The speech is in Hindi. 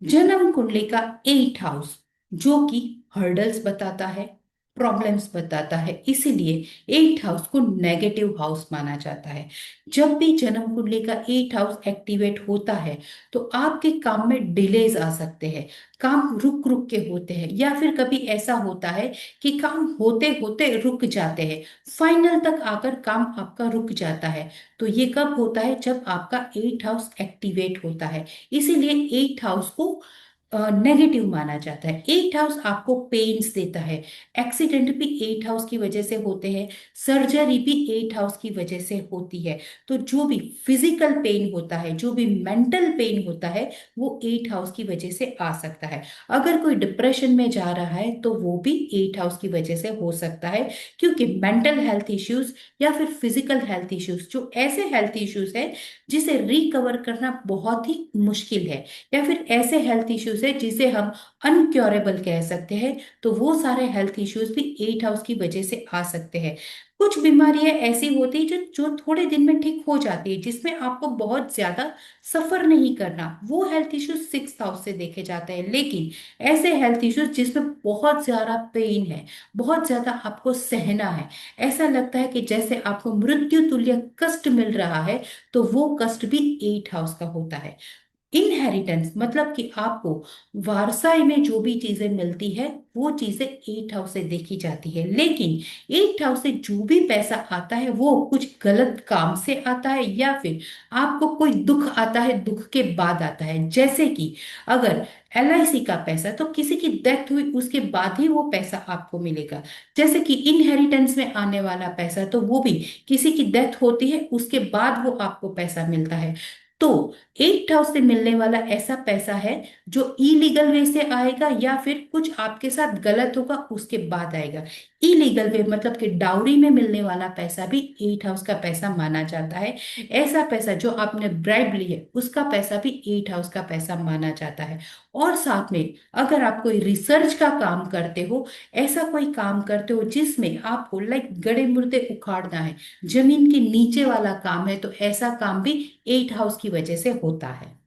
जन्म कुंडली का 8 हाउस जो कि हर्डल्स बताता है, प्रॉब्लम्स बताता है, इसीलिए 8 हाउस को नेगेटिव हाउस माना जाता है। जब भी जन्म कुंडली का 8 हाउस एक्टिवेट होता है तो आपके काम में डिलेज आ सकते हैं, काम रुक रुक के होते हैं, या फिर कभी ऐसा होता है कि काम होते होते रुक जाते हैं, फाइनल तक आकर काम आपका रुक जाता है। तो ये कब होता है? जब आपका 8 हाउस एक्टिवेट होता है। इसीलिए 8 हाउस को नेगेटिव माना जाता है। 8 हाउस आपको पेन्स देता है। एक्सीडेंट भी 8 हाउस की वजह से होते हैं, सर्जरी भी 8 हाउस की वजह से होती है। तो जो भी फिजिकल पेन होता है, जो भी मेंटल पेन होता है, वो 8 हाउस की वजह से आ सकता है। अगर कोई डिप्रेशन में जा रहा है तो वो भी 8 हाउस की वजह से हो सकता है, क्योंकि मेंटल हेल्थ इश्यूज या फिर फिजिकल हेल्थ इश्यूज जो ऐसे हेल्थ इश्यूज है जिसे रिकवर करना बहुत ही मुश्किल है, या फिर ऐसे हेल्थ इश्यूज है जिसे हम अनक्योरेबल कह सकते हैं, तो वो सारे हेल्थ इश्यूज भी 8 हाउस की वजह से आ सकते हैं। कुछ बीमारियां ऐसी होती है जो जो थोड़े दिन में ठीक हो जाती है, जिसमें आपको बहुत ज्यादा सफर नहीं करना, वो हेल्थ इश्यूज 6 हाउस से देखे जाते हैं। लेकिन ऐसे हेल्थ इश्यूज जिसमें बहुत ज्यादा पेन है, बहुत ज्यादा आपको सहना है, ऐसा लगता है कि जैसे आपको मृत्यु तुल्य कष्ट मिल रहा है, तो वो कष्ट भी 8 हाउस का होता है। इनहेरिटेंस मतलब कि आपको वारसाई में जो भी चीजें मिलती है वो चीजें 8 हाउस से देखी जाती है। लेकिन 8 हाउस से जो भी पैसा आता है वो कुछ गलत काम से आता है, या फिर आपको कोई दुख आता है, दुख के बाद आता है। जैसे कि अगर LIC का पैसा, तो किसी की डेथ हुई उसके बाद ही वो पैसा आपको मिलेगा। जैसे कि इनहेरिटेंस में आने वाला पैसा, तो वो भी किसी की डेथ होती है उसके बाद वो आपको पैसा मिलता है। तो 8 हाउस से मिलने वाला ऐसा पैसा है जो इलीगल वे से आएगा, या फिर कुछ आपके साथ गलत होगा उसके बाद आएगा। इलीगल वे मतलब कि डाउरी में मिलने वाला पैसा भी 8 हाउस का पैसा माना जाता है। ऐसा पैसा जो आपने ब्राइब ली है उसका पैसा भी 8 हाउस का पैसा माना जाता है। और साथ में अगर आप कोई रिसर्च का काम करते हो, ऐसा कोई काम करते हो जिसमें आपको लाइक गड़े मुर्दे उखाड़ना है, जमीन के नीचे वाला काम है, तो ऐसा काम भी 8 हाउस की वजह से होता है।